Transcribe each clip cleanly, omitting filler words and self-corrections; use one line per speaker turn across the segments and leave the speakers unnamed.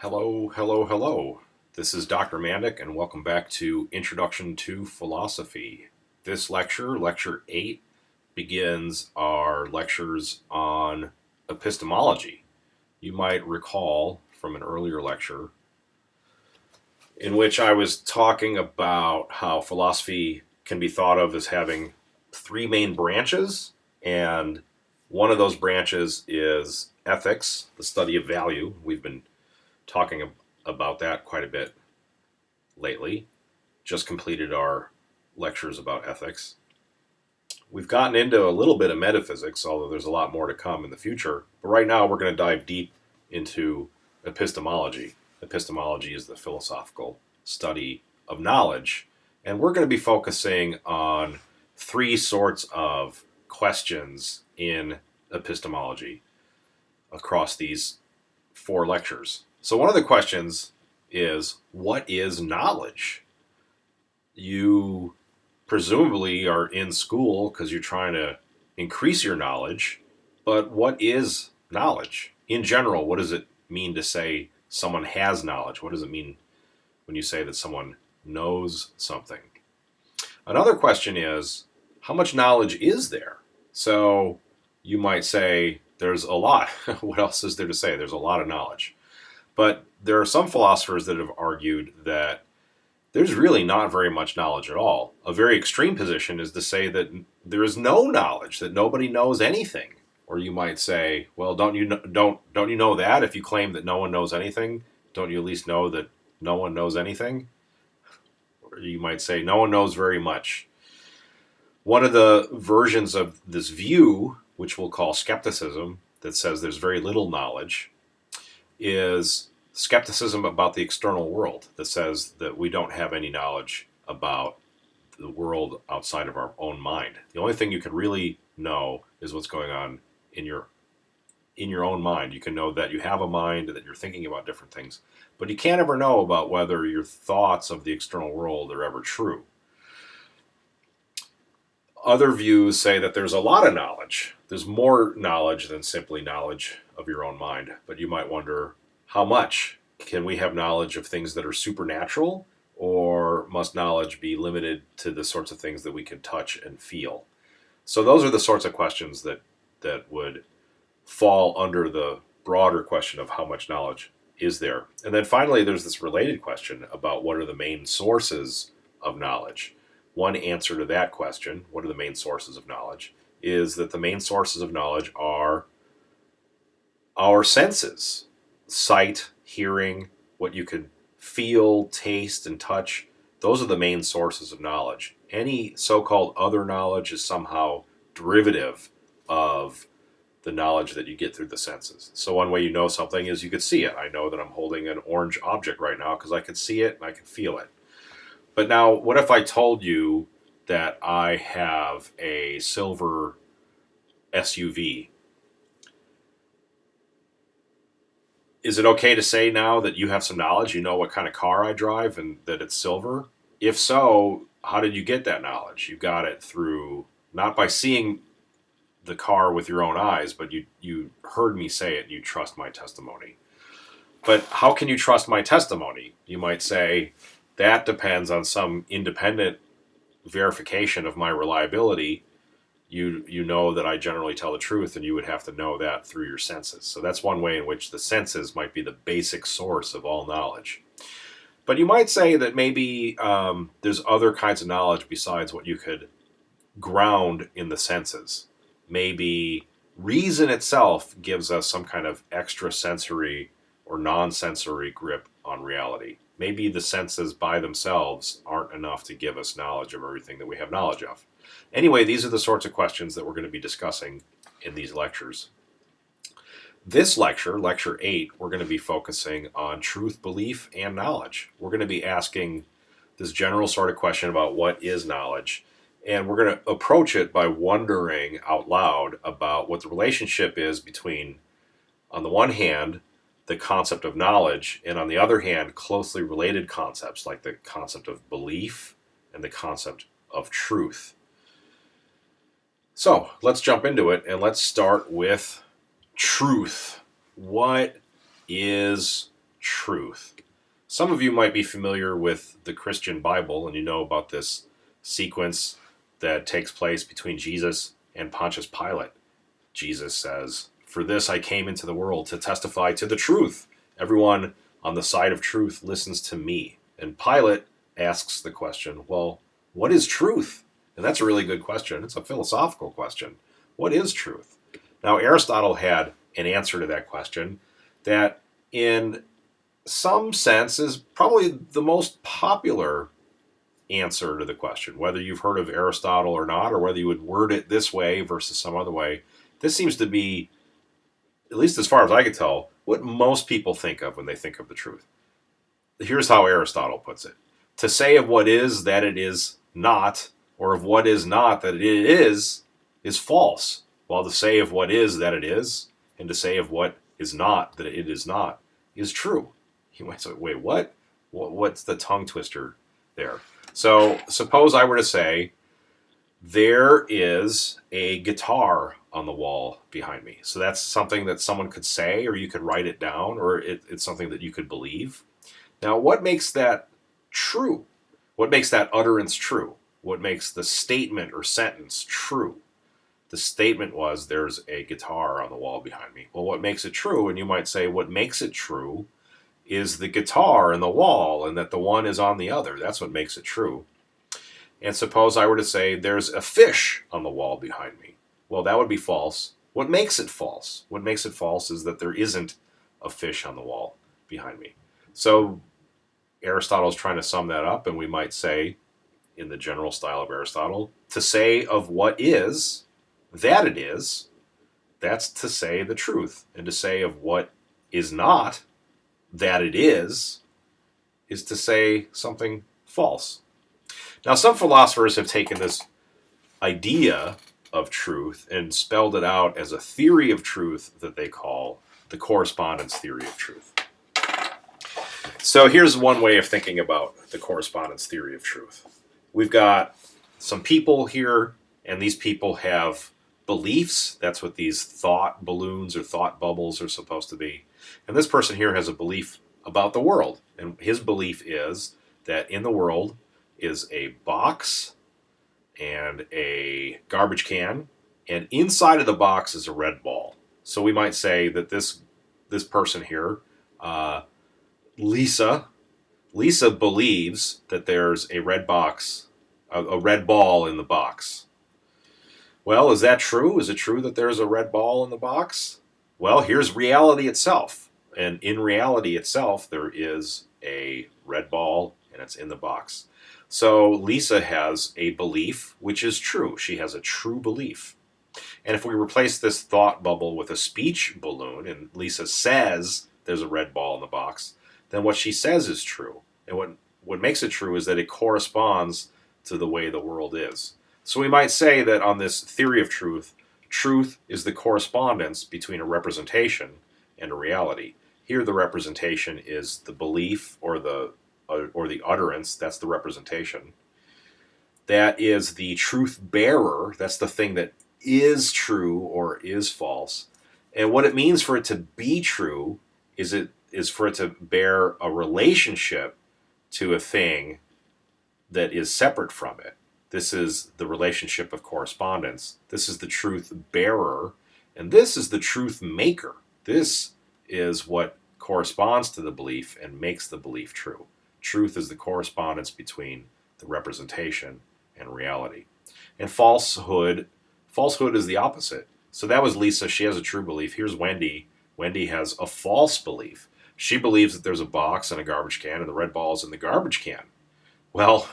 Hello, hello, hello. This is Dr. Mandic, and welcome back to Introduction to Philosophy. This lecture, Lecture 8, begins our lectures on epistemology. You might recall from an earlier lecture in which I was talking about how philosophy can be thought of as having three main branches, and one of those branches is ethics, the study of value. We've been talking about that quite a bit lately. Just completed our lectures about ethics. We've gotten into a little bit of metaphysics, although there's a lot more to come in the future. But right now we're going to dive deep into epistemology. Epistemology is the philosophical study of knowledge. And we're going to be focusing on three sorts of questions in epistemology across these four lectures. So one of the questions is, what is knowledge? You presumably are in school because you're trying to increase your knowledge, but what is knowledge? In general, what does it mean to say someone has knowledge? What does it mean when you say that someone knows something? Another question is, how much knowledge is there? So you might say, there's a lot. What else is there to say? There's a lot of knowledge. But there are some philosophers that have argued that there's really not very much knowledge at all. A very extreme position is to say that there is no knowledge, that nobody knows anything. Or you might say, well, don't you know that if you claim that no one knows anything, don't you at least know that no one knows anything? Or you might say, no one knows very much. One of the versions of this view, which we'll call skepticism, that says there's very little knowledge, is skepticism about the external world, that says that we don't have any knowledge about the world outside of our own mind. The only thing you can really know is what's going on in your own mind. You can know that you have a mind, that you're thinking about different things, but you can't ever know about whether your thoughts of the external world are ever true. Other views say that there's a lot of knowledge. There's more knowledge than simply knowledge of your own mind. But you might wonder, how much? Can we have knowledge of things that are supernatural? Or must knowledge be limited to the sorts of things that we can touch and feel? So those are the sorts of questions that would fall under the broader question of how much knowledge is there. And then finally, there's this related question about what are the main sources of knowledge. One answer to that question, what are the main sources of knowledge, is that the main sources of knowledge are our senses. Sight, hearing, what you can feel, taste, and touch. Those are the main sources of knowledge. Any so-called other knowledge is somehow derivative of the knowledge that you get through the senses. So one way you know something is you could see it. I know that I'm holding an orange object right now because I can see it and I can feel it. But now, what if I told you that I have a silver SUV? Is it okay to say now that you have some knowledge? You know what kind of car I drive and that it's silver? If so, how did you get that knowledge? You got it through, not by seeing the car with your own eyes, but you heard me say it and you trust my testimony. But how can you trust my testimony? You might say, that depends on some independent verification of my reliability. You know that I generally tell the truth, and you would have to know that through your senses. So that's one way in which the senses might be the basic source of all knowledge. But you might say that maybe there's other kinds of knowledge besides what you could ground in the senses. Maybe reason itself gives us some kind of extrasensory or non-sensory grip on reality. Maybe the senses by themselves aren't enough to give us knowledge of everything that we have knowledge of. Anyway, these are the sorts of questions that we're going to be discussing in these lectures. This lecture, Lecture 8, we're going to be focusing on truth, belief, and knowledge. We're going to be asking this general sort of question about what is knowledge, and we're going to approach it by wondering out loud about what the relationship is between, on the one hand, the concept of knowledge, and on the other hand, closely related concepts like the concept of belief and the concept of truth. So let's jump into it, and let's start with truth. What is truth. Some of you might be familiar with the Christian Bible, and you know about this sequence that takes place between Jesus and Pontius Pilate. Jesus says, "For this I came into the world, to testify to the truth. Everyone on the side of truth listens to me." And Pilate asks the question, well, what is truth? And that's a really good question. It's a philosophical question. What is truth? Now, Aristotle had an answer to that question that, in some sense, is probably the most popular answer to the question. Whether you've heard of Aristotle or not, or whether you would word it this way versus some other way, this seems to be, at least as far as I can tell, what most people think of when they think of the truth. Here's how Aristotle puts it. To say of what is that it is not, or of what is not that it is false. While to say of what is that it is, and to say of what is not that it is not, is true. You might say, wait, what? What's the tongue twister there? So suppose I were to say, there is a guitar on the wall behind me. So that's something that someone could say, or you could write it down, or it's something that you could believe. Now, what makes that true? What makes that utterance true? What makes the statement or sentence true? The statement was, there's a guitar on the wall behind me. Well, what makes it true? And you might say, what makes it true is the guitar and the wall, and that the one is on the other. That's what makes it true. And suppose I were to say, there's a fish on the wall behind me. Well, that would be false. What makes it false? What makes it false is that there isn't a fish on the wall behind me. So Aristotle's trying to sum that up, and we might say, in the general style of Aristotle, to say of what is that it is, that's to say the truth. And to say of what is not that it is to say something false. Now, some philosophers have taken this idea of truth and spelled it out as a theory of truth that they call the correspondence theory of truth. So here's one way of thinking about the correspondence theory of truth. We've got some people here, and these people have beliefs. That's what these thought balloons or thought bubbles are supposed to be. And this person here has a belief about the world. And his belief is that in the world is a box and a garbage can, and inside of the box is a red ball. So we might say that this person here, Lisa believes that there's a red box, a red ball in the box. Well, is that true? Is it true that there's a red ball in the box? Well, here's reality itself. And in reality itself, there is a red ball, and it's in the box. So Lisa has a belief, which is true. She has a true belief. And if we replace this thought bubble with a speech balloon, and Lisa says there's a red ball in the box, then what she says is true. And what makes it true is that it corresponds to the way the world is. So we might say that on this theory of truth, truth is the correspondence between a representation and a reality. Here the representation is the belief or the utterance. That's the representation. That is the truth bearer. That's the thing that is true or is false. And what it means for it to be true is for it to bear a relationship to a thing that is separate from it. This is the relationship of correspondence. This is the truth bearer, and this is the truth maker. This is what corresponds to the belief and makes the belief true. Truth is the correspondence between the representation and reality. And falsehood is the opposite. So that was Lisa. She has a true belief. Here's Wendy. Wendy has a false belief. She believes that there's a box and a garbage can, and the red ball's in the garbage can. Well,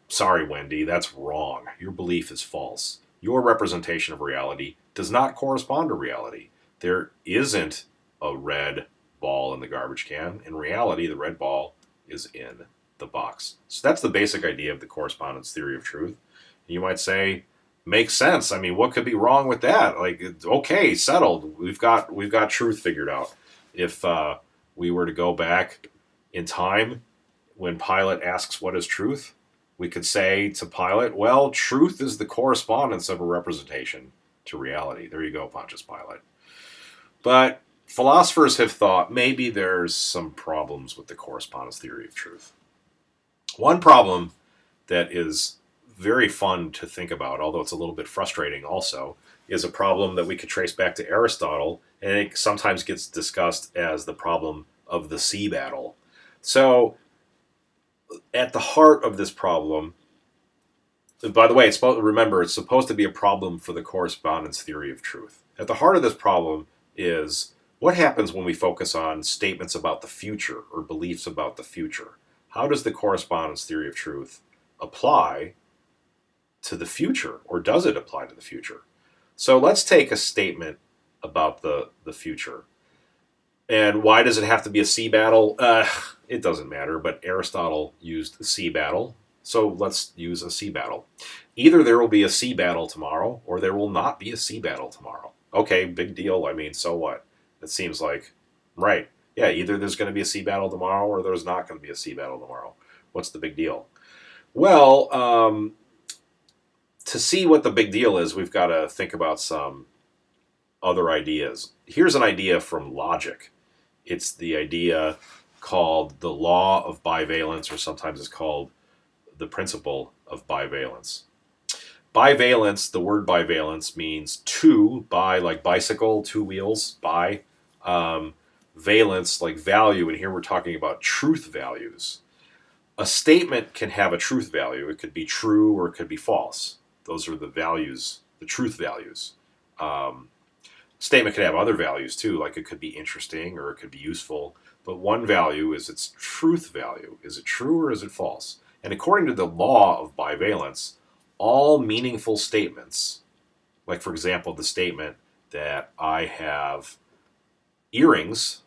sorry, Wendy, that's wrong. Your belief is false. Your representation of reality does not correspond to reality. There isn't a red ball in the garbage can. In reality, the red ball is in the box. So that's the basic idea of the correspondence theory of truth. You might say, makes sense. I mean, what could be wrong with that? Like, okay, settled. We've got truth figured out. If we were to go back in time when Pilate asks what is truth, we could say to Pilate, well, truth is the correspondence of a representation to reality. There you go, Pontius Pilate. But Philosophers have thought maybe there's some problems with the correspondence theory of truth. One problem that is very fun to think about, although it's a little bit frustrating also, is a problem that we could trace back to Aristotle, and it sometimes gets discussed as the problem of the sea battle. So, at the heart of this problem, by the way, remember, it's supposed to be a problem for the correspondence theory of truth. At the heart of this problem is what happens when we focus on statements about the future or beliefs about the future? How does the correspondence theory of truth apply to the future, or does it apply to the future? So let's take a statement about the future. And why does it have to be a sea battle? It doesn't matter, but Aristotle used sea battle, so let's use a sea battle. Either there will be a sea battle tomorrow, or there will not be a sea battle tomorrow. Okay, big deal. I mean, so what? It seems like, right. Yeah, either there's going to be a sea battle tomorrow, or there's not going to be a sea battle tomorrow. What's the big deal? Well, to see what the big deal is, we've got to think about some other ideas. Here's an idea from logic. It's the idea called the law of bivalence, or sometimes it's called the principle of bivalence. Bivalence, the word bivalence means two, bi like bicycle, two wheels, bi. Valence like value, and here we're talking about truth values. A statement can have a truth value. It could be true or it could be false. Those are the values, the truth values. Statement could have other values too, like it could be interesting or it could be useful. But one value is its truth value. Is it true or is it false? And according to the law of bivalence, all meaningful statements, like for example, the statement that I have earrings,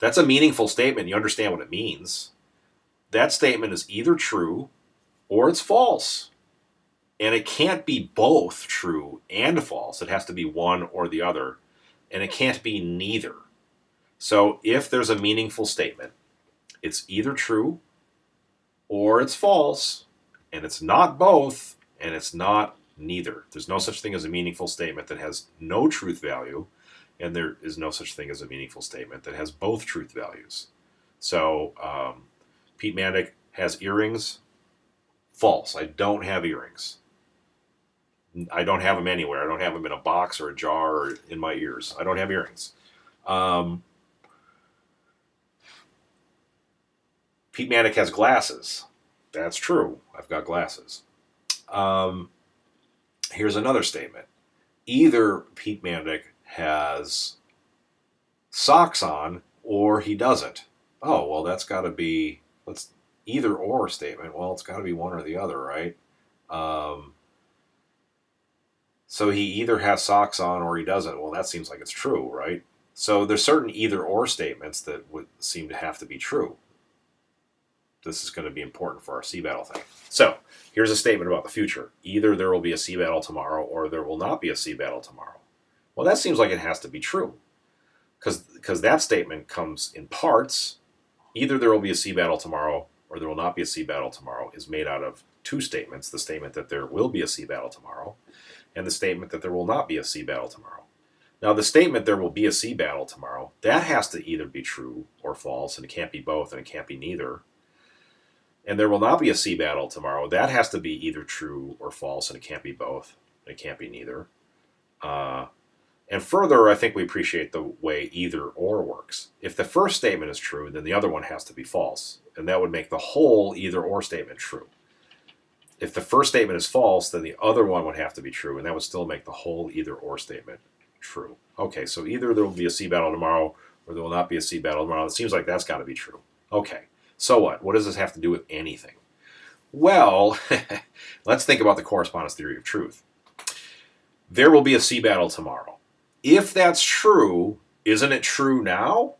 that's a meaningful statement. You understand what it means. That statement is either true or it's false. And it can't be both true and false. It has to be one or the other. And it can't be neither. So if there's a meaningful statement, it's either true or it's false. And it's not both, and it's not neither. There's no such thing as a meaningful statement that has no truth value, and there is no such thing as a meaningful statement that has both truth values. So Pete Mandic has earrings. False. I don't have earrings. I don't have them anywhere. I don't have them in a box or a jar or in my ears. I don't have earrings. Pete Mandic has glasses. That's true. I've got glasses. Here's another statement. Either Pete Mandic has socks on or he doesn't. Oh, well, that's got to be either or statement. Well, it's got to be one or the other, right? So he either has socks on or he doesn't. Well, that seems like it's true, right? So there's certain either or statements that would seem to have to be true. This is going to be important for our sea battle thing. So here's a statement about the future. Either there will be a sea battle tomorrow or there will not be a sea battle tomorrow. Well, that seems like it has to be true because that statement comes in parts. Either there will be a sea battle tomorrow or there will not be a sea battle tomorrow is made out of two statements. The statement that there will be a sea battle tomorrow and the statement that there will not be a sea battle tomorrow. Now, the statement there will be a sea battle tomorrow, that has to either be true or false, and it can't be both and it can't be neither. And there will not be a sea battle tomorrow. That has to be either true or false, and it can't be both. And it can't be neither. And further, I think we appreciate the way either or works. If the first statement is true, then the other one has to be false. And that would make the whole either or statement true. If the first statement is false, then the other one would have to be true, and that would still make the whole either or statement true. Okay, so either there will be a sea battle tomorrow, or there will not be a sea battle tomorrow. It seems like that's got to be true. Okay. So what? What does this have to do with anything? Well, let's think about the correspondence theory of truth. There will be a sea battle tomorrow. If that's true, isn't it true now?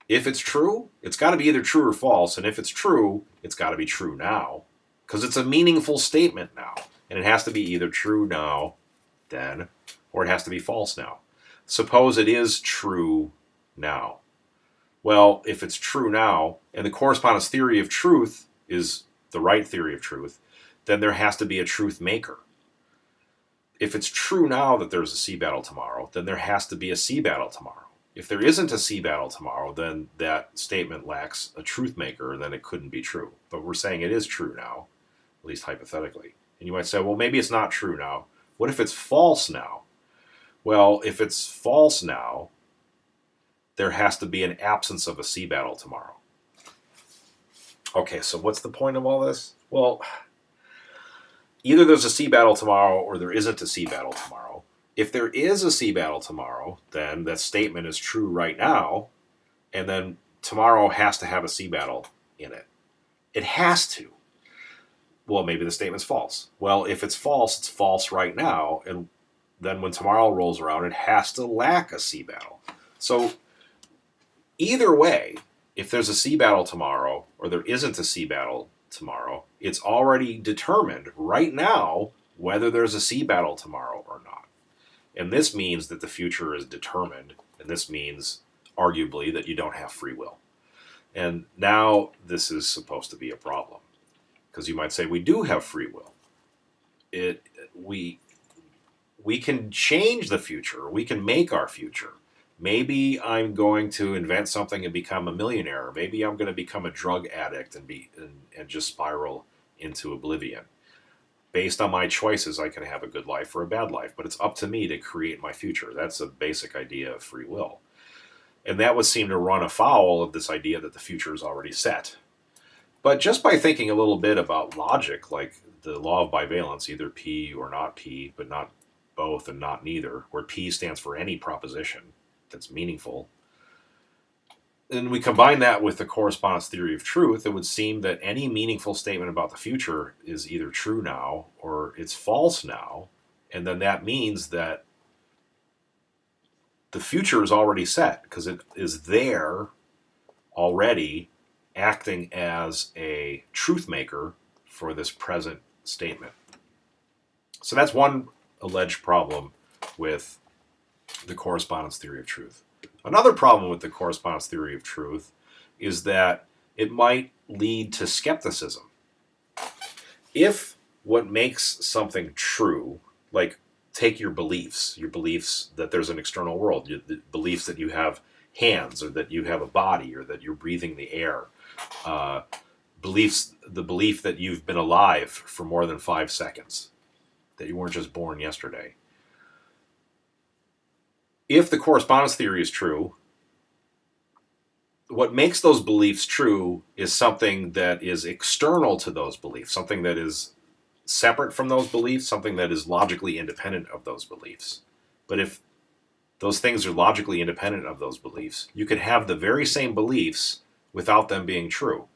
If it's true, it's got to be either true or false. And if it's true, it's got to be true now. Because it's a meaningful statement now. And it has to be either true now, then, or it has to be false now. Suppose it is true now. Well, if it's true now, and the correspondence theory of truth is the right theory of truth, then there has to be a truth maker. if it's true now that there's a sea battle tomorrow, then there has to be a sea battle tomorrow. If there isn't a sea battle tomorrow, then that statement lacks a truth maker, then it couldn't be true. But we're saying it is true now, at least hypothetically. And you might say, well, maybe it's not true now. What if it's false now? Well, if it's false now, there has to be an absence of a sea battle tomorrow. Okay, so what's the point of all this? Well, either there's a sea battle tomorrow or there isn't a sea battle tomorrow. If there is a sea battle tomorrow, then that statement is true right now, and then tomorrow has to have a sea battle in it. It has to. Well, maybe the statement's false. Well, if it's false right now, and then when tomorrow rolls around, it has to lack a sea battle. So either way, if there's a sea battle tomorrow or there isn't a sea battle tomorrow, it's already determined right now whether there's a sea battle tomorrow or not. And this means that the future is determined, and this means, arguably, that you don't have free will. And now this is supposed to be a problem, because you might say we do have free will. We can change the future. We can make our future. Maybe I'm going to invent something and become a millionaire. Maybe I'm going to become a drug addict and just spiral into oblivion. Based on my choices, I can have a good life or a bad life, but it's up to me to create my future. That's a basic idea of free will. And that would seem to run afoul of this idea that the future is already set. But just by thinking a little bit about logic, like the law of bivalence, either P or not P, but not both and not neither, where P stands for any proposition that's meaningful, and we combine that with the correspondence theory of truth, it would seem that any meaningful statement about the future is either true now or it's false now, and then that means that the future is already set because it is there already acting as a truth maker for this present statement. So that's one alleged problem with the correspondence theory of truth. Another problem with the correspondence theory of truth is that it might lead to skepticism. If what makes something true, like take your beliefs that there's an external world, the beliefs that you have hands or that you have a body or that you're breathing the air, the belief that you've been alive for more than 5 seconds, that you weren't just born yesterday. If the correspondence theory is true, what makes those beliefs true is something that is external to those beliefs, something that is separate from those beliefs, something that is logically independent of those beliefs. But if those things are logically independent of those beliefs, you could have the very same beliefs without them being true.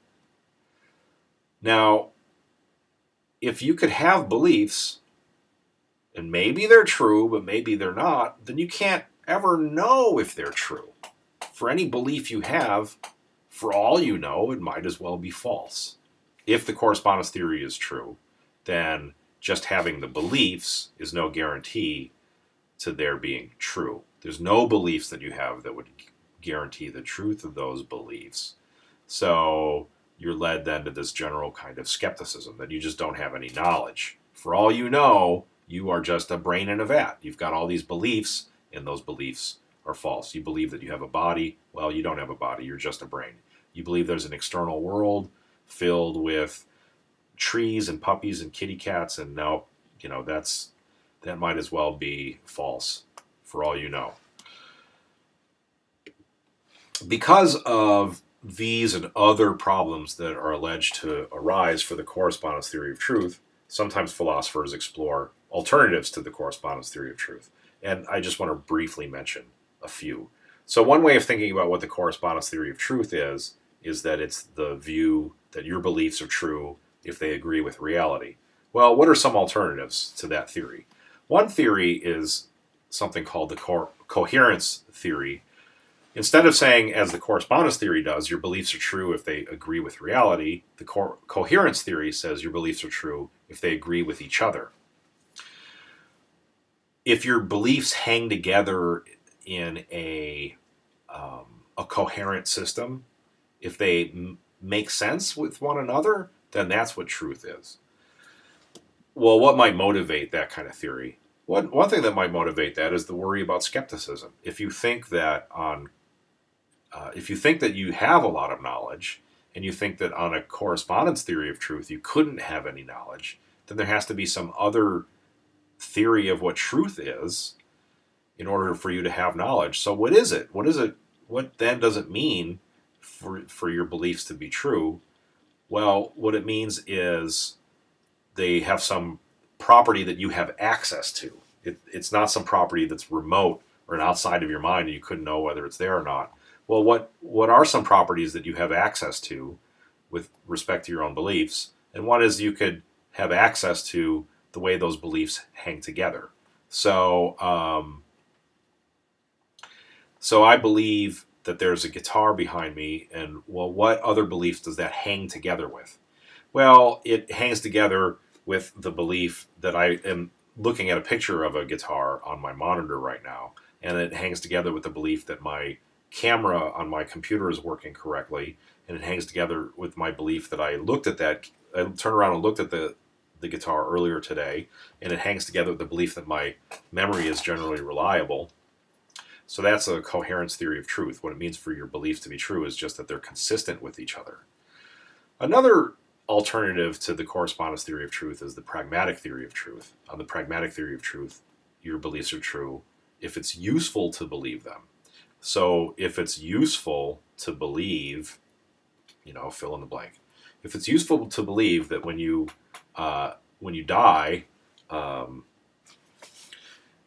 Now, if you could have beliefs, and maybe they're true, but maybe they're not, then you can't ever know if they're true. For any belief you have, for all you know, it might as well be false. If the correspondence theory is true, then just having the beliefs is no guarantee to their being true. There's no beliefs that you have that would guarantee the truth of those beliefs. So you're led then to this general kind of skepticism that you just don't have any knowledge. For all you know, you are just a brain in a vat. You've got all these beliefs, and those beliefs are false. You believe that you have a body. Well, you don't have a body. You're just a brain. You believe there's an external world filled with trees and puppies and kitty cats, and no, that might as well be false for all you know. Because of these and other problems that are alleged to arise for the correspondence theory of truth, sometimes philosophers explore alternatives to the correspondence theory of truth. And I just want to briefly mention a few. So one way of thinking about what the correspondence theory of truth is that it's the view that your beliefs are true if they agree with reality. Well, what are some alternatives to that theory? One theory is something called the coherence theory. Instead of saying, as the correspondence theory does, your beliefs are true if they agree with reality, the coherence theory says your beliefs are true if they agree with each other. If your beliefs hang together in a coherent system, if they make sense with one another, then that's what truth is. Well, what might motivate that kind of theory? One thing that might motivate that is the worry about skepticism. If you think that you have a lot of knowledge, and you think that on a correspondence theory of truth you couldn't have any knowledge, then there has to be some other theory of what truth is in order for you to have knowledge. So what is it? What then does it mean for your beliefs to be true? Well, what it means is they have some property that you have access to. It's not some property that's remote or outside of your mind and you couldn't know whether it's there or not. Well, what are some properties that you have access to with respect to your own beliefs? And one is you could have access to the way those beliefs hang together. So I believe that there's a guitar behind me, and well, what other beliefs does that hang together with? Well, it hangs together with the belief that I am looking at a picture of a guitar on my monitor right now, and it hangs together with the belief that my camera on my computer is working correctly, and it hangs together with my belief that I turned around and looked at the guitar earlier today, and it hangs together with the belief that my memory is generally reliable. So that's a coherence theory of truth. What it means for your beliefs to be true is just that they're consistent with each other. Another alternative to the correspondence theory of truth is the pragmatic theory of truth. On the pragmatic theory of truth, your beliefs are true if it's useful to believe them. So if it's useful to believe, fill in the blank. If it's useful to believe that when you die,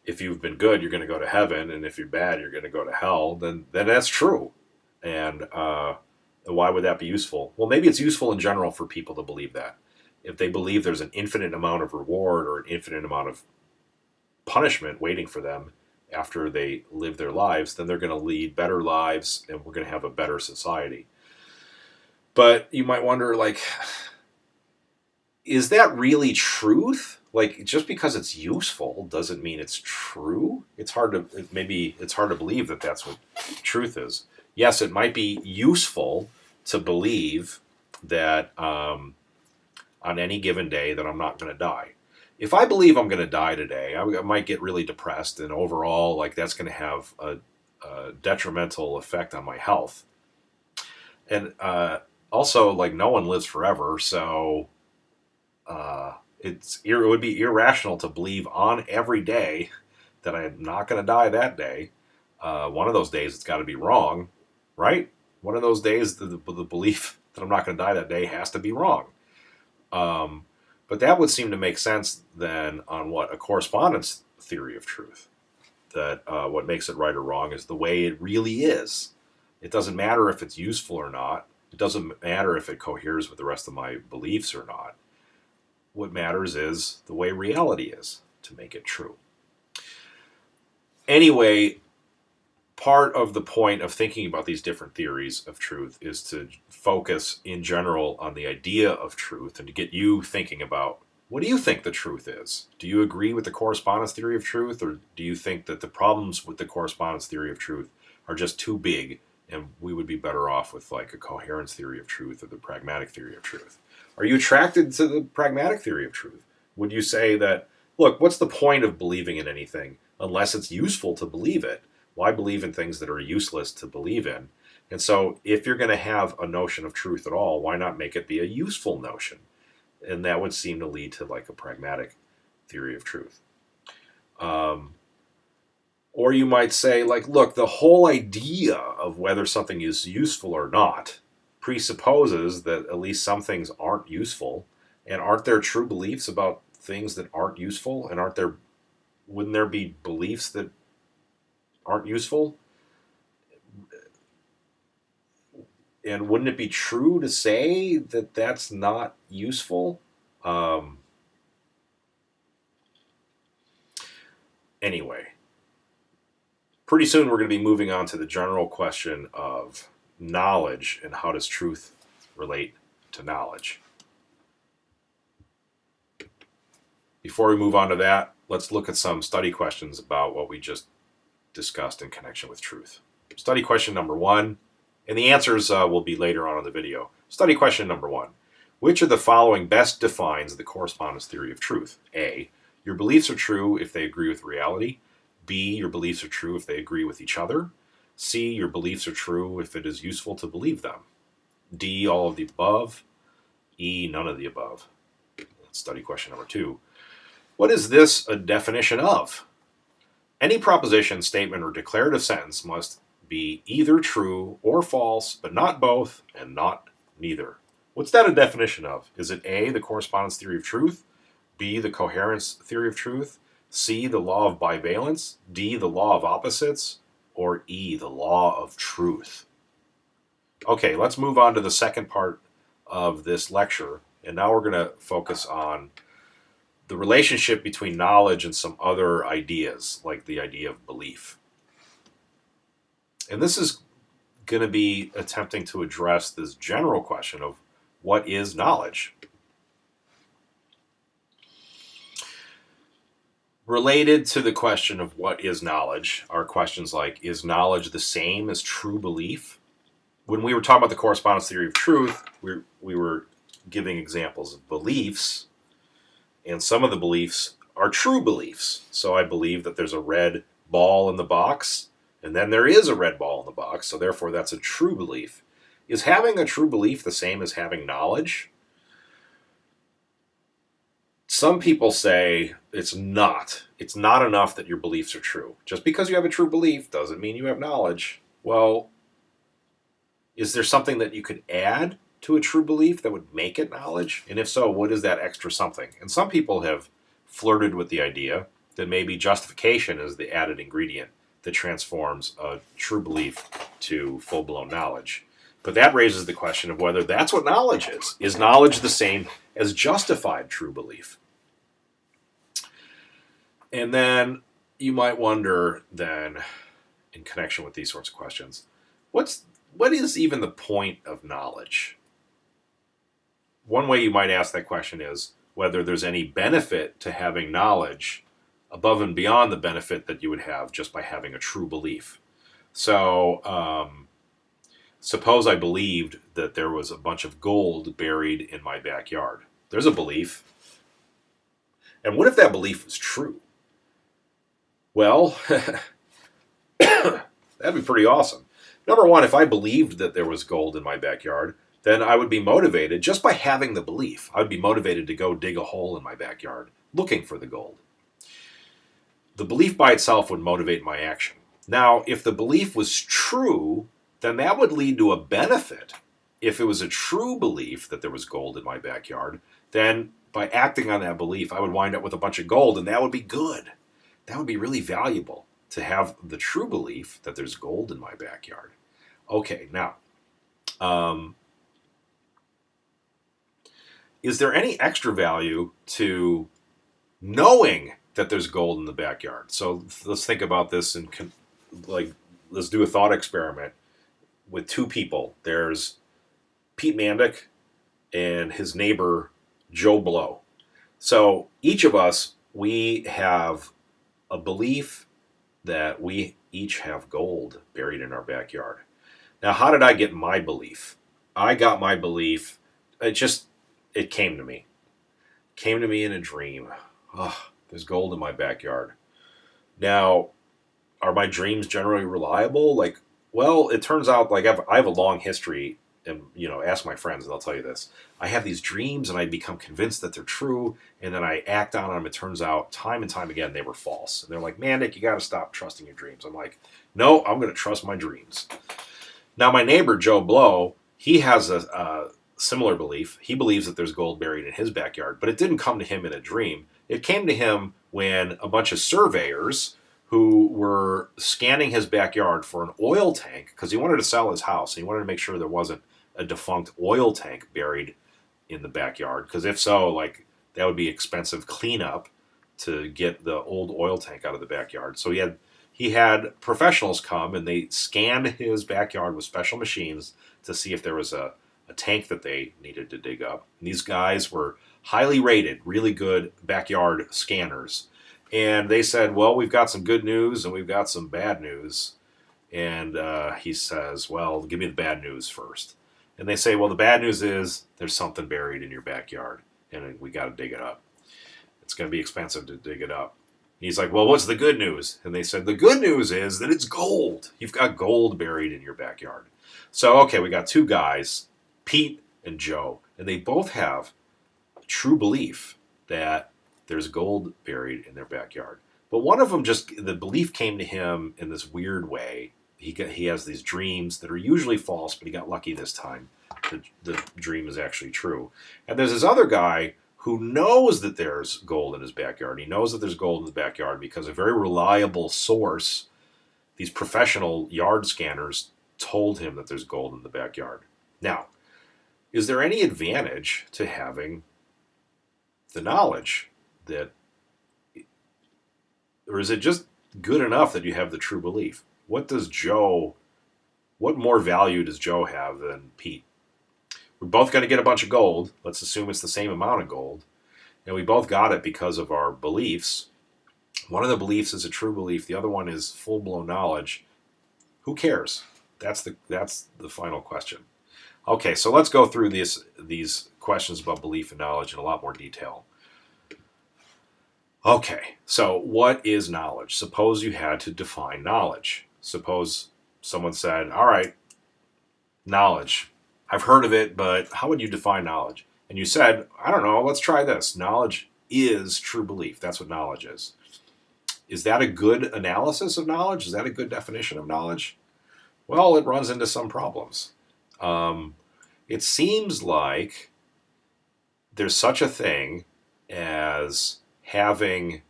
if you've been good, you're going to go to heaven, and if you're bad, you're going to go to hell, then that's true. And why would that be useful? Well, maybe it's useful in general for people to believe that. If they believe there's an infinite amount of reward or an infinite amount of punishment waiting for them after they live their lives, then they're going to lead better lives, and we're going to have a better society. But you might wonder, is that really truth? Just because it's useful doesn't mean it's true. It's hard to believe that that's what truth is. Yes, it might be useful to believe that on any given day that I'm not going to die. If I believe I'm going to die today, I might get really depressed, and overall, that's going to have a detrimental effect on my health. And also, no one lives forever, so it would be irrational to believe on every day that I'm not going to die that day. One of those days it's got to be wrong, right? One of those days the belief that I'm not going to die that day has to be wrong. But that would seem to make sense then on what a correspondence theory of truth. That what makes it right or wrong is the way it really is. It doesn't matter if it's useful or not. It doesn't matter if it coheres with the rest of my beliefs or not. What matters is the way reality is to make it true. Anyway, part of the point of thinking about these different theories of truth is to focus in general on the idea of truth and to get you thinking about, what do you think the truth is? Do you agree with the correspondence theory of truth, or do you think that the problems with the correspondence theory of truth are just too big and we would be better off with a coherence theory of truth or the pragmatic theory of truth? Are you attracted to the pragmatic theory of truth? Would you say that, look, what's the point of believing in anything unless it's useful to believe it? Why believe in things that are useless to believe in? And so if you're going to have a notion of truth at all, why not make it be a useful notion? And that would seem to lead to a pragmatic theory of truth. Or you might say, look, the whole idea of whether something is useful or not presupposes that at least some things aren't useful. And aren't there true beliefs about things that aren't useful? And wouldn't there be beliefs that aren't useful? And wouldn't it be true to say that that's not useful? Anyway, pretty soon we're going to be moving on to the general question of knowledge and how does truth relate to knowledge. Before we move on to that, let's look at some study questions about what we just discussed in connection with truth. Study question number 1, and the answers will be later on in the video. Study question number 1. Which of the following best defines the correspondence theory of truth? A, Your beliefs are true if they agree with reality. B, your beliefs are true if they agree with each other. C, your beliefs are true if it is useful to believe them. D, all of the above. E, none of the above. Study question number 2. What is this a definition of? Any proposition, statement, or declarative sentence must be either true or false, but not both and not neither. What's that a definition of? Is it A, the correspondence theory of truth, B, the coherence theory of truth, C, the law of bivalence, D, the law of opposites, or E, the law of truth? Okay, let's move on to the second part of this lecture, and now we're going to focus on the relationship between knowledge and some other ideas, like the idea of belief. And this is going to be attempting to address this general question of what is knowledge? Related to the question of what is knowledge are questions like, is knowledge the same as true belief? When we were talking about the correspondence theory of truth, we were giving examples of beliefs, and some of the beliefs are true beliefs. So I believe that there's a red ball in the box, and then there is a red ball in the box, so therefore that's a true belief. Is having a true belief the same as having knowledge? Some people say it's not. It's not enough that your beliefs are true. Just because you have a true belief doesn't mean you have knowledge. Well, is there something that you could add to a true belief that would make it knowledge? And if so, what is that extra something? And some people have flirted with the idea that maybe justification is the added ingredient that transforms a true belief to full-blown knowledge. But that raises the question of whether that's what knowledge is. Is knowledge the same as justified true belief? And then you might wonder then, in connection with these sorts of questions, what is even the point of knowledge? One way you might ask that question is whether there's any benefit to having knowledge above and beyond the benefit that you would have just by having a true belief. So, suppose I believed that there was a bunch of gold buried in my backyard. There's a belief. And what if that belief was true? Well, that'd be pretty awesome. Number one, if I believed that there was gold in my backyard, then I would be motivated just by having the belief. I would be motivated to go dig a hole in my backyard looking for the gold. The belief by itself would motivate my action. Now, if the belief was true, then that would lead to a benefit. If it was a true belief that there was gold in my backyard, then by acting on that belief, I would wind up with a bunch of gold, and that would be good. That would be really valuable to have the true belief that there's gold in my backyard. Okay, now, is there any extra value to knowing that there's gold in the backyard? So let's think about this and let's do a thought experiment with two people. There's Pete Mandic and his neighbor Joe Blow. So each of us, we have a belief that we each have gold buried in our backyard. Now, how did I get my belief? I got my belief, it came to me. It came to me in a dream. Oh, there's gold in my backyard. Now, are my dreams generally reliable? Well, it turns out I have a long history, and ask my friends and they'll tell you this. I have these dreams and I become convinced that they're true, and then I act on them. It turns out time and time again they were false. And they're like, "Man, Nick, you got to stop trusting your dreams." I'm like, "No, I'm going to trust my dreams." Now, my neighbor Joe Blow, he has a similar belief. He believes that there's gold buried in his backyard, but it didn't come to him in a dream. It came to him when a bunch of surveyors who were scanning his backyard for an oil tank, because he wanted to sell his house. And he wanted to make sure there wasn't a defunct oil tank buried in the backyard, because if so, that would be expensive cleanup to get the old oil tank out of the backyard. So he had professionals come and they scanned his backyard with special machines to see if there was a tank that they needed to dig up. And these guys were highly rated, really good backyard scanners. And they said, "Well, we've got some good news and we've got some bad news." And he says, "Well, give me the bad news first." And they say, "Well, the bad news is there's something buried in your backyard and we got to dig it up." It's going to be expensive to dig it up. He's like, well, what's the good news? And they said, the good news is that it's gold. You've got gold buried in your backyard. So, okay, we got two guys, Pete and Joe, and they both have a true belief that there's gold buried in their backyard. But one of them the belief came to him in this weird way. He has these dreams that are usually false, but he got lucky this time. The dream is actually true. And there's this other guy who knows that there's gold in his backyard. He knows that there's gold in his backyard because a very reliable source, these professional yard scanners, told him that there's gold in the backyard. Now, is there any advantage to having the knowledge that, or is it just good enough that you have the true belief? What more value does Joe have than Pete? We're both going to get a bunch of gold. Let's assume it's the same amount of gold. And we both got it because of our beliefs. One of the beliefs is a true belief. The other one is full-blown knowledge. Who cares? That's the final question. Okay, so let's go through these questions about belief and knowledge in a lot more detail. Okay, so what is knowledge? Suppose you had to define knowledge. Suppose someone said, all right, knowledge. I've heard of it, but how would you define knowledge? And you said, I don't know, let's try this. Knowledge is true belief. That's what knowledge is. Is that a good analysis of knowledge? Is that a good definition of knowledge? Well, it runs into some problems. It seems like there's such a thing as having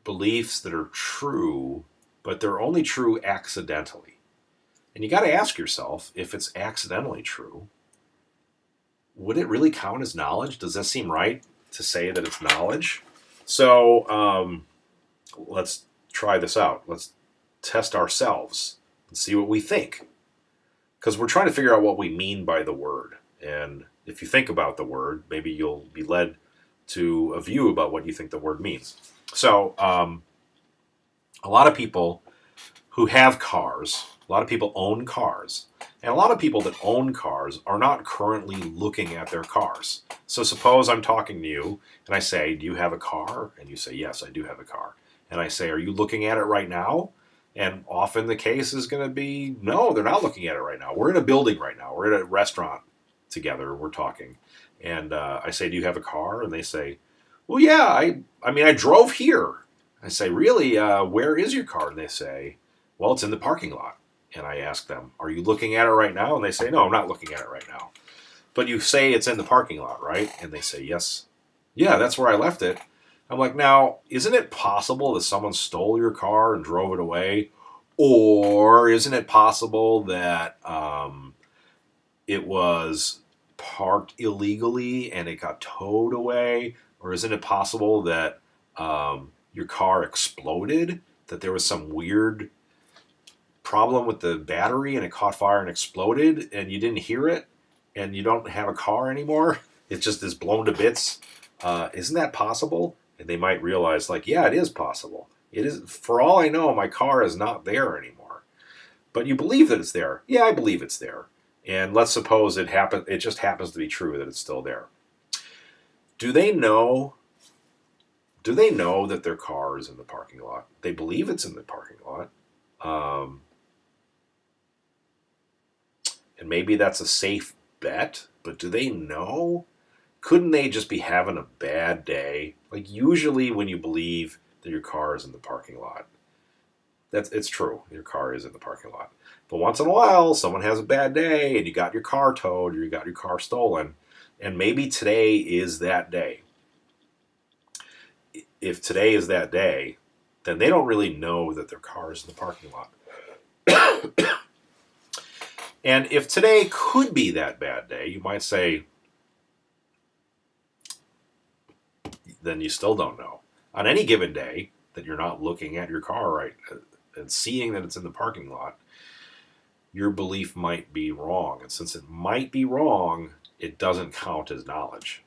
beliefs that are true, but they're only true accidentally. And you got to ask yourself, if it's accidentally true, would it really count as knowledge? Does that seem right to say that it's knowledge? So let's try this out. Let's test ourselves and see what we think. Because we're trying to figure out what we mean by the word. And if you think about the word, maybe you'll be led to a view about what you think the word means. So a lot of people who have cars, a lot of people own cars, and a lot of people that own cars are not currently looking at their cars. So suppose I'm talking to you and I say, do you have a car? And you say, yes, I do have a car. And I say, are you looking at it right now? And often the case is going to be, no, they're not looking at it right now. We're in a building right now. We're at a restaurant together. We're talking. And I say, do you have a car? And they say, well, yeah, I drove here. I say, really? Where is your car? And they say, well, it's in the parking lot. And I ask them, are you looking at it right now? And they say, no, I'm not looking at it right now. But you say it's in the parking lot, right? And they say, yes. Yeah, that's where I left it. I'm like, now, isn't it possible that someone stole your car and drove it away? Or isn't it possible that it was parked illegally and it got towed away? Or isn't it possible that your car exploded? That there was some weird problem with the battery and it caught fire and exploded and you didn't hear it and you don't have a car anymore? It just is blown to bits. Isn't that possible? And they might realize, like, yeah, it is possible. It is. For all I know, my car is not there anymore. But you believe that it's there. Yeah, I believe it's there. And let's suppose it just happens to be true that it's still there. Do they know that their car is in the parking lot? They believe it's in the parking lot. And maybe that's a safe bet, but do they know? Couldn't they just be having a bad day? Like, usually when you believe that your car is in the parking lot, it's true. Your car is in the parking lot. But once in a while, someone has a bad day and you got your car towed or you got your car stolen, and maybe today is that day. If today is that day, then they don't really know that their car is in the parking lot. And if today could be that bad day, you might say, then you still don't know. On any given day that you're not looking at your car right and seeing that it's in the parking lot, your belief might be wrong. And since it might be wrong, it doesn't count as knowledge.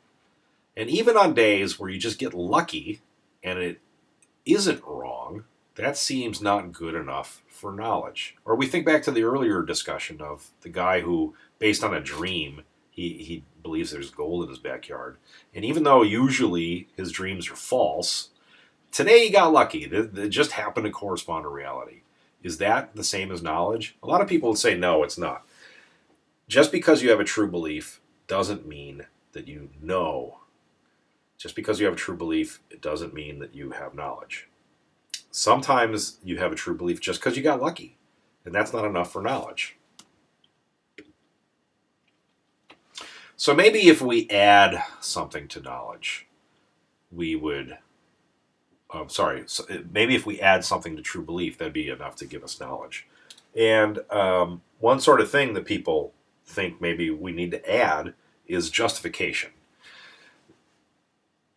And even on days where you just get lucky and it isn't wrong, that seems not good enough for knowledge. Or we think back to the earlier discussion of the guy who, based on a dream, He believes there's gold in his backyard. And even though usually his dreams are false, today he got lucky. It just happened to correspond to reality. Is that the same as knowledge? A lot of people would say no, it's not. Just because you have a true belief doesn't mean that you know. Just because you have a true belief, it doesn't mean that you have knowledge. Sometimes you have a true belief just because you got lucky, and that's not enough for knowledge. So maybe if we add something to knowledge, we would, maybe if we add something to true belief, that'd be enough to give us knowledge. And one sort of thing that people think maybe we need to add is justification.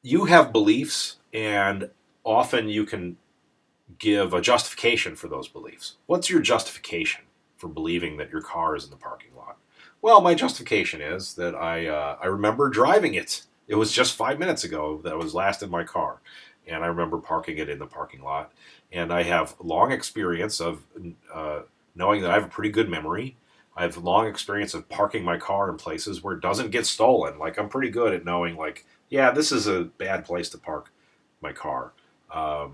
You have beliefs, and often you can give a justification for those beliefs. What's your justification for believing that your car is in the parking lot? Well, my justification is that I remember driving it. It was just 5 minutes ago that I was last in my car, and I remember parking it in the parking lot. And I have long experience of knowing that I have a pretty good memory. I have long experience of parking my car in places where it doesn't get stolen. Like, I'm pretty good at knowing, like, yeah, this is a bad place to park my car. I've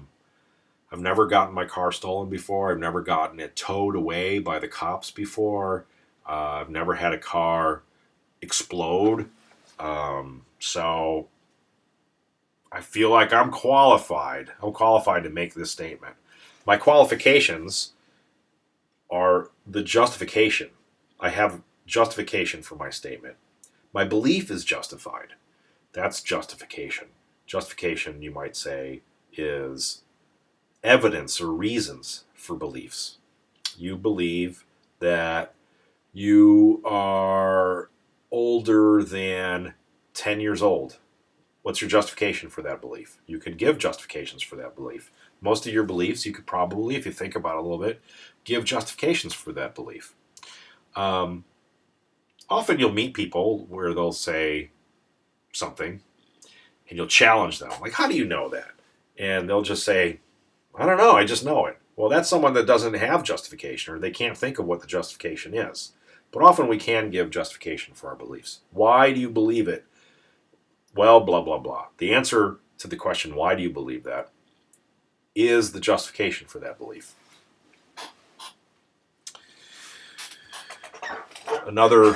never gotten my car stolen before. I've never gotten it towed away by the cops before. I've never had a car explode. So I feel like I'm qualified. I'm qualified to make this statement. My qualifications are the justification. I have justification for my statement. My belief is justified. That's justification. Justification, you might say, is evidence or reasons for beliefs. You believe that you are older than 10 years old. What's your justification for that belief? You could give justifications for that belief. Most of your beliefs, you could probably, if you think about it a little bit, give justifications for that belief. Often you'll meet people where they'll say something and you'll challenge them. Like, how do you know that? And they'll just say, I don't know, I just know it. Well, that's someone that doesn't have justification, or they can't think of what the justification is. But often we can give justification for our beliefs. Why do you believe it? Well, blah, blah, blah. The answer to the question, why do you believe that, is the justification for that belief. Another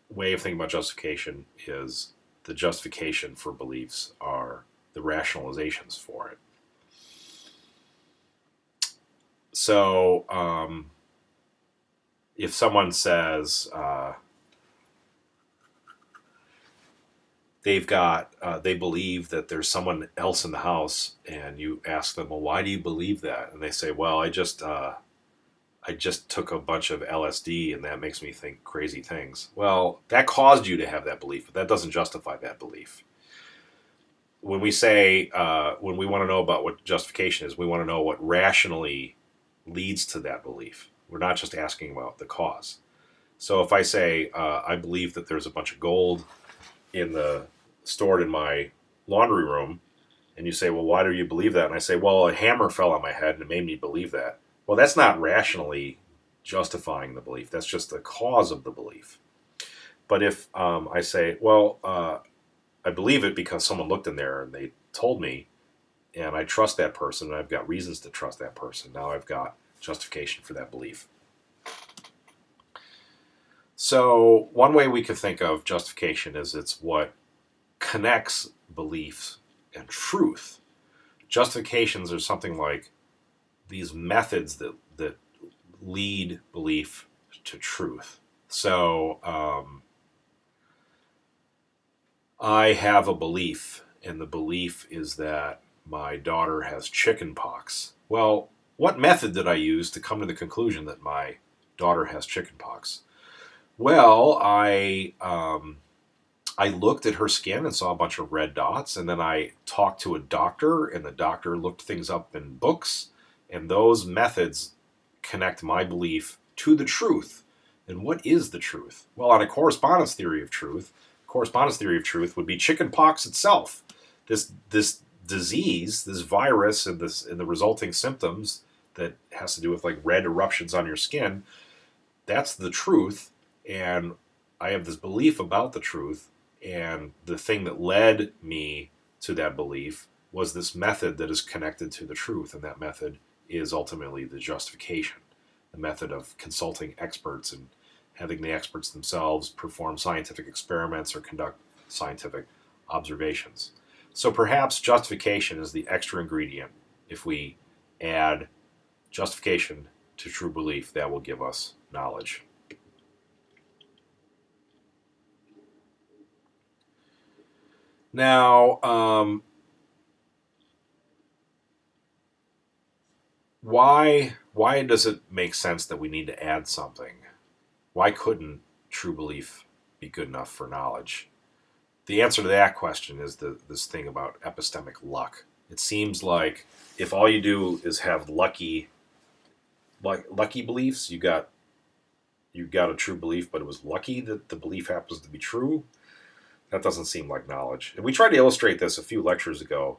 way of thinking about justification is the justification for beliefs are the rationalizations for it. So, if someone says they believe that there's someone else in the house, and you ask them, well, why do you believe that? And they say, well, I just took a bunch of LSD and that makes me think crazy things. Well, that caused you to have that belief, but that doesn't justify that belief. When we say, when we want to know about what justification is, we want to know what rationally leads to that belief. We're not just asking about the cause. So if I say, I believe that there's a bunch of gold stored in my laundry room, and you say, well, why do you believe that? And I say, well, a hammer fell on my head and it made me believe that. Well, that's not rationally justifying the belief. That's just the cause of the belief. But if I say, well, I believe it because someone looked in there and they told me, and I trust that person, and I've got reasons to trust that person. Now I've got justification for that belief. So one way we could think of justification is it's what connects beliefs and truth. Justifications are something like these methods that lead belief to truth. So I have a belief, and the belief is that my daughter has chicken pox. Well, what method did I use to come to the conclusion that my daughter has chicken pox? Well, I looked at her skin and saw a bunch of red dots, and then I talked to a doctor, and the doctor looked things up in books, and those methods connect my belief to the truth. And what is the truth? Well, on a correspondence theory of truth would be chicken pox itself. This disease, this virus, and the resulting symptoms that has to do with like red eruptions on your skin, that's the truth. And I have this belief about the truth, and the thing that led me to that belief was this method that is connected to the truth, and that method is ultimately the justification, the method of consulting experts and having the experts themselves perform scientific experiments or conduct scientific observations. So perhaps justification is the extra ingredient. If we add justification to true belief, that will give us knowledge. Now, why does it make sense that we need to add something? Why couldn't true belief be good enough for knowledge? The answer to that question is this thing about epistemic luck. It seems like if all you do is have lucky beliefs, you got a true belief, but it was lucky that the belief happens to be true. That doesn't seem like knowledge. And we tried to illustrate this a few lectures ago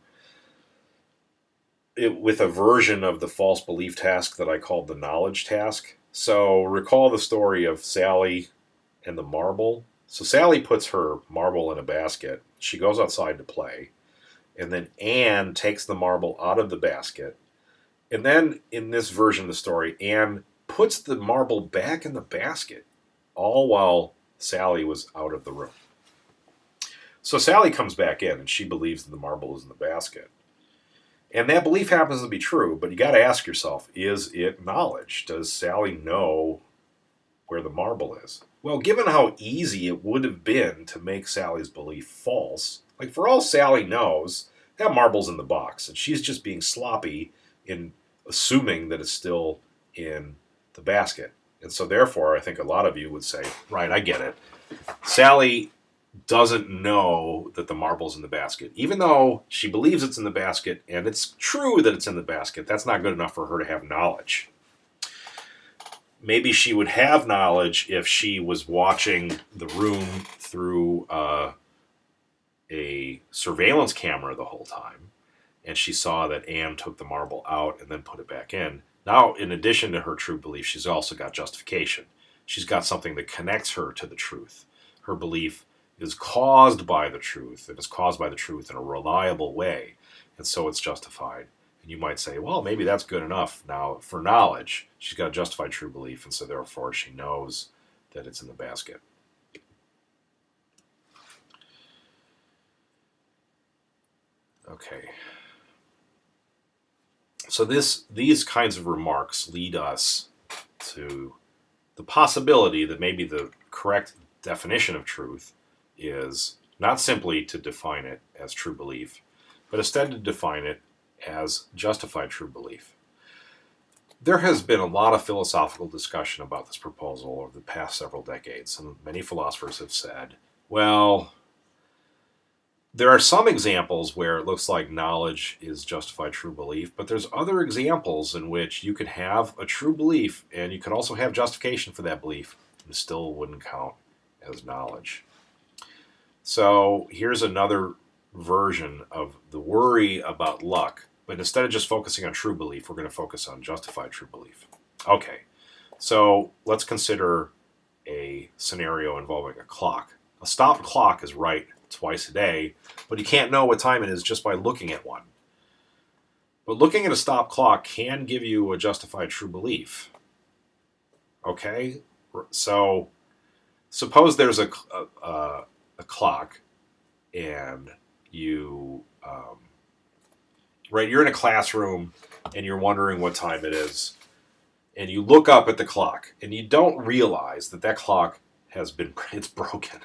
with a version of the false belief task that I called the knowledge task. So recall the story of Sally and the marble. So Sally puts her marble in a basket. She goes outside to play. And then Anne takes the marble out of the basket. And then in this version of the story, Anne puts the marble back in the basket, all while Sally was out of the room. So Sally comes back in and she believes that the marble is in the basket. And that belief happens to be true, but you got to ask yourself, is it knowledge? Does Sally know where the marble is? Well, given how easy it would have been to make Sally's belief false, like for all Sally knows, that marble's in the box, and she's just being sloppy in assuming that it's still in the basket. And so therefore, I think a lot of you would say, right, I get it. Sally doesn't know that the marble's in the basket. Even though she believes it's in the basket, and it's true that it's in the basket, that's not good enough for her to have knowledge. Maybe she would have knowledge if she was watching the room through a surveillance camera the whole time, and she saw that Anne took the marble out and then put it back in. Now, in addition to her true belief, she's also got justification. She's got something that connects her to the truth. Her belief is caused by the truth, and is caused by the truth in a reliable way, and so it's justified. And you might say, well, maybe that's good enough now for knowledge. She's got a justified true belief, and so therefore she knows that it's in the basket. Okay. So these kinds of remarks lead us to the possibility that maybe the correct definition of truth is not simply to define it as true belief, but instead to define it as justified true belief. There has been a lot of philosophical discussion about this proposal over the past several decades, and many philosophers have said, well, there are some examples where it looks like knowledge is justified true belief, but there's other examples in which you could have a true belief and you could also have justification for that belief, and it still wouldn't count as knowledge. So here's another version of the worry about luck, but instead of just focusing on true belief, we're going to focus on justified true belief. Okay, so let's consider a scenario involving a clock. A stopped clock is right twice a day, but you can't know what time it is just by looking at one. But looking at a stopped clock can give you a justified true belief. Okay, so suppose there's a clock, and you're in a classroom and you're wondering what time it is, and you look up at the clock and you don't realize that clock it's broken.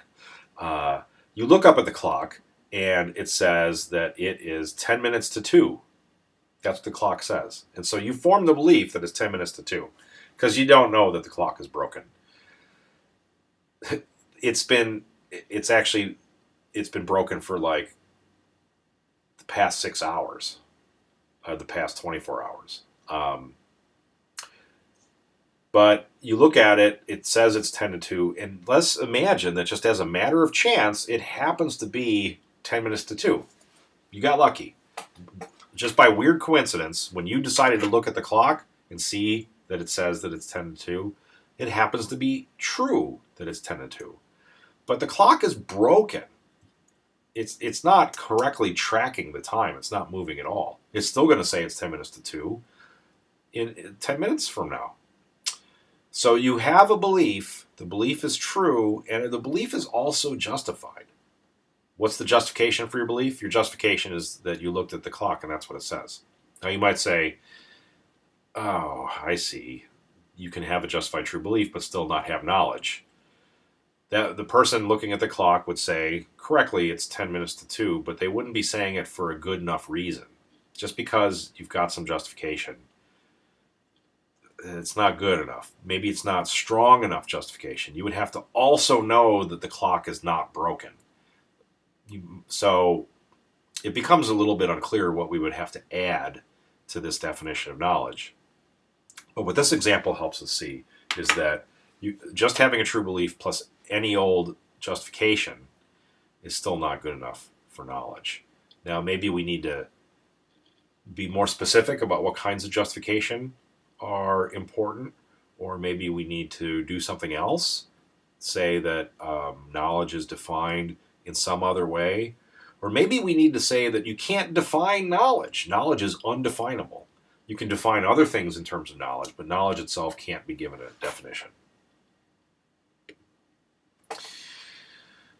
You look up at the clock and it says that it is 10 minutes to 2. That's what the clock says. And so you form the belief that it's 10 minutes to 2 because you don't know that the clock is broken. It's been broken for like the past 6 hours, the past 24 hours. But you look at it, it says it's 10 to 2, and let's imagine that just as a matter of chance, it happens to be 10 minutes to 2. You got lucky. Just by weird coincidence, when you decided to look at the clock and see that it says that it's 10 to 2, it happens to be true that it's 10 to 2. but the clock is broken. It's not correctly tracking the time. It's not moving at all. It's still going to say it's 10 minutes to 2 in 10 minutes from now. So you have a belief. The belief is true, and the belief is also justified. What's the justification for your belief? Your justification is that you looked at the clock, and that's what it says. Now you might say, oh, I see. You can have a justified true belief, but still not have knowledge. That the person looking at the clock would say, correctly, it's 10 minutes to 2, but they wouldn't be saying it for a good enough reason. Just because you've got some justification, it's not good enough. Maybe it's not strong enough justification. You would have to also know that the clock is not broken. So it becomes a little bit unclear what we would have to add to this definition of knowledge. But what this example helps us see is that just having a true belief plus any old justification is still not good enough for knowledge. Now, maybe we need to be more specific about what kinds of justification are important, or maybe we need to do something else, say that knowledge is defined in some other way, or maybe we need to say that you can't define knowledge. Knowledge is undefinable. You can define other things in terms of knowledge, but knowledge itself can't be given a definition.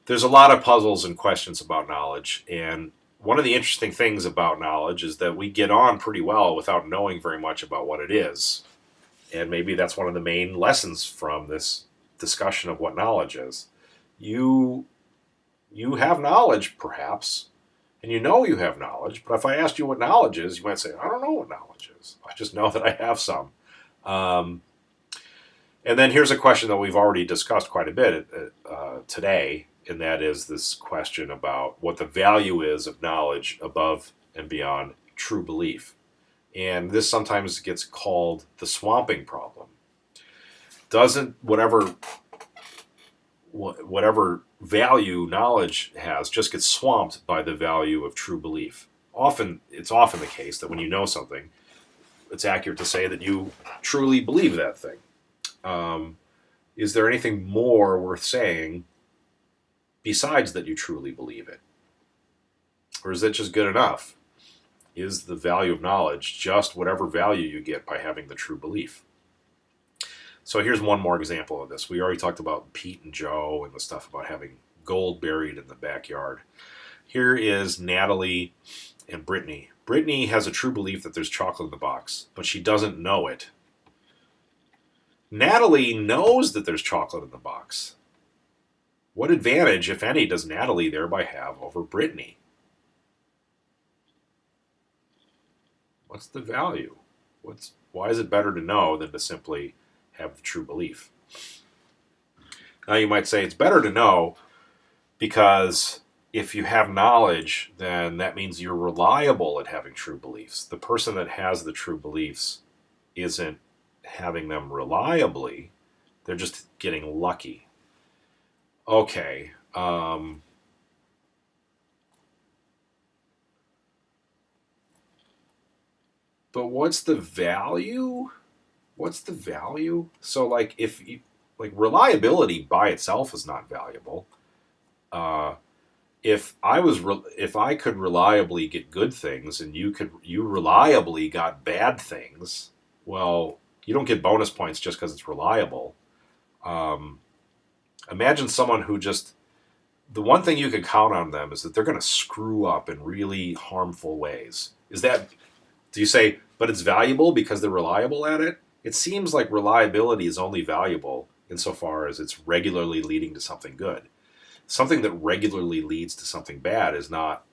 There's a lot of puzzles and questions about knowledge, and one of the interesting things about knowledge is that we get on pretty well without knowing very much about what it is. And maybe that's one of the main lessons from this discussion of what knowledge is. You have knowledge, perhaps, and you know you have knowledge, but if I asked you what knowledge is, you might say, I don't know what knowledge is. I just know that I have some. And then here's a question that we've already discussed quite a bit today, and that is this question about what the value is of knowledge above and beyond true belief. And this sometimes gets called the swamping problem. Doesn't whatever value knowledge has just gets swamped by the value of true belief. It's often the case that when you know something, it's accurate to say that you truly believe that thing. Is there anything more worth saying besides that you truly believe it? Or is that just good enough? Is the value of knowledge just whatever value you get by having the true belief? So here's one more example of this. We already talked about Pete and Joe and the stuff about having gold buried in the backyard. Here is Natalie and Brittany. Brittany has a true belief that there's chocolate in the box, but she doesn't know it. Natalie knows that there's chocolate in the box. What advantage, if any, does Natalie thereby have over Brittany? What's the value? Why is it better to know than to simply have the true belief? Now you might say it's better to know because if you have knowledge, then that means you're reliable at having true beliefs. The person that has the true beliefs isn't having them reliably, they're just getting lucky. Okay. But what's the value? What's the value? So, reliability by itself is not valuable. If I could reliably get good things and you reliably got bad things, well, you don't get bonus points just because it's reliable. Imagine someone who the one thing you can count on them is that they're going to screw up in really harmful ways. Do you say, but it's valuable because they're reliable at it? It seems like reliability is only valuable insofar as it's regularly leading to something good. Something that regularly leads to something bad is not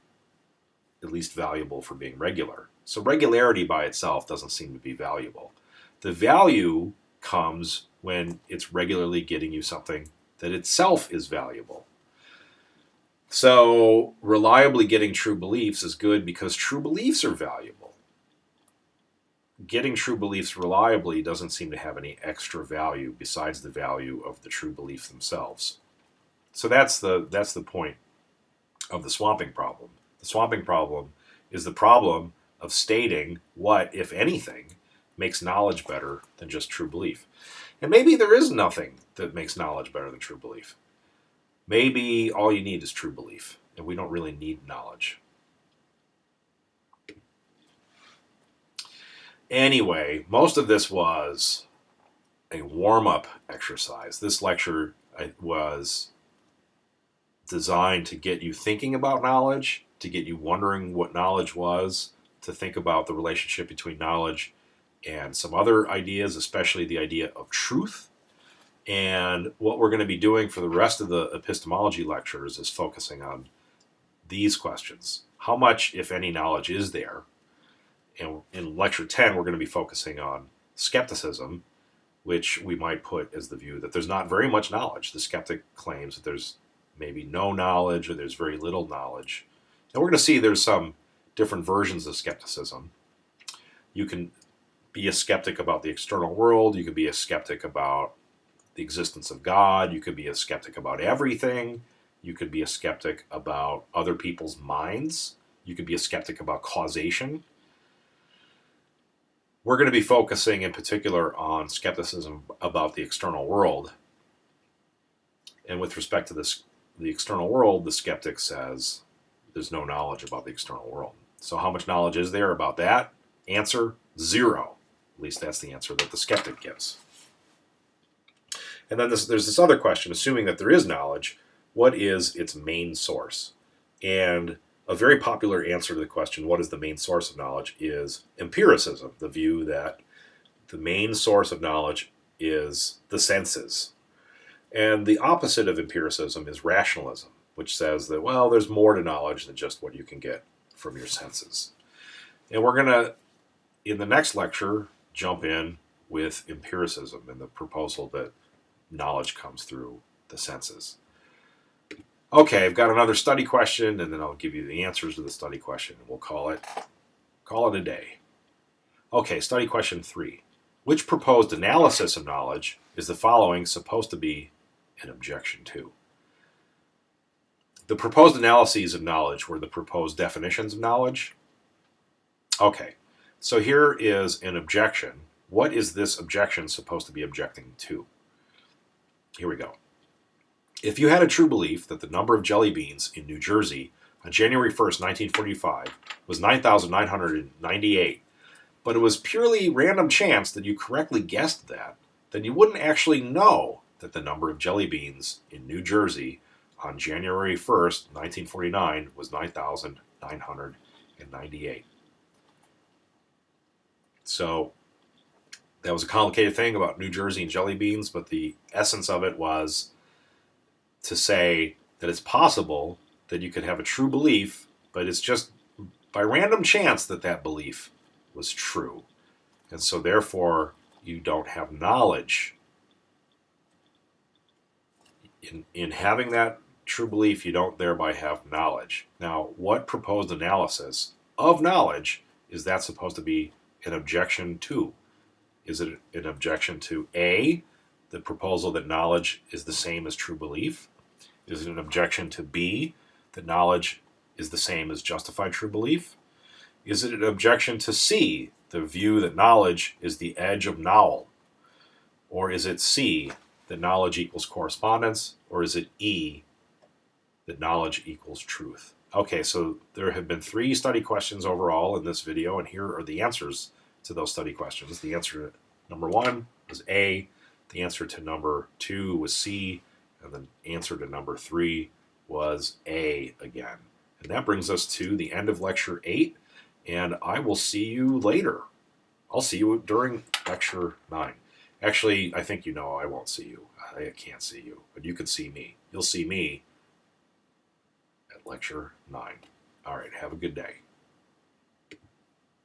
at least valuable for being regular. So regularity by itself doesn't seem to be valuable. The value comes when it's regularly getting you something that itself is valuable. So reliably getting true beliefs is good because true beliefs are valuable. Getting true beliefs reliably doesn't seem to have any extra value besides the value of the true beliefs themselves. So that's the point of the swamping problem. The swamping problem is the problem of stating what, if anything, makes knowledge better than just true belief. And maybe there is nothing that makes knowledge better than true belief. maybe all you need is true belief, and we don't really need knowledge. Anyway, most of this was a warm-up exercise. This lecture was designed to get you thinking about knowledge, to get you wondering what knowledge was, to think about the relationship between knowledge and some other ideas, especially the idea of truth. And what we're going to be doing for the rest of the epistemology lectures is focusing on these questions. How much, if any, knowledge is there? And in lecture 10, we're going to be focusing on skepticism, which we might put as the view that there's not very much knowledge. The skeptic claims that there's maybe no knowledge or there's very little knowledge. And we're going to see there's some different versions of skepticism. You can be a skeptic about the external world. You could be a skeptic about the existence of God. You could be a skeptic about everything. You could be a skeptic about other people's minds. You could be a skeptic about causation. We're going to be focusing in particular on skepticism about the external world. And with respect to the external world, the skeptic says there's no knowledge about the external world. So how much knowledge is there about that? Answer, 0. At least that's the answer that the skeptic gives. And then there's this other question, assuming that there is knowledge, what is its main source? And a very popular answer to the question, what is the main source of knowledge, is empiricism, the view that the main source of knowledge is the senses. And the opposite of empiricism is rationalism, which says that, well, there's more to knowledge than just what you can get from your senses. And we're going to, in the next lecture, jump in with empiricism and the proposal that knowledge comes through the senses. Okay, I've got another study question, and then I'll give you the answers to the study question, and we'll call it a day. Okay, study question 3. Which proposed analysis of knowledge is the following supposed to be an objection to? The proposed analyses of knowledge were the proposed definitions of knowledge. Okay, so here is an objection. What is this objection supposed to be objecting to? Here we go. If you had a true belief that the number of jelly beans in New Jersey on January 1st, 1945 was 9,998, but it was purely random chance that you correctly guessed that, then you wouldn't actually know that the number of jelly beans in New Jersey on January 1st, 1949 was 9,998. So that was a complicated thing about New Jersey and jelly beans, but the essence of it was to say that it's possible that you could have a true belief, but it's just by random chance that that belief was true. And so therefore, you don't have knowledge. In having that true belief, you don't thereby have knowledge. Now, what proposed analysis of knowledge is that supposed to be an objection to? Is it an objection to A, the proposal that knowledge is the same as true belief? Is it an objection to B, that knowledge is the same as justified true belief? Is it an objection to C, the view that knowledge is the edge of knowledge? Or is it C, that knowledge equals correspondence? Or is it E, that knowledge equals truth? Okay, so there have been 3 study questions overall in this video, and here are the answers to those study questions. The answer to number 1 was A, the answer to number 2 was C, and the answer to number 3 was A again. And that brings us to the end of lecture 8, and I will see you later. I'll see you during lecture 9. Actually, I think you know I won't see you. I can't see you, but you can see me. You'll see me at lecture 9. All right, have a good day.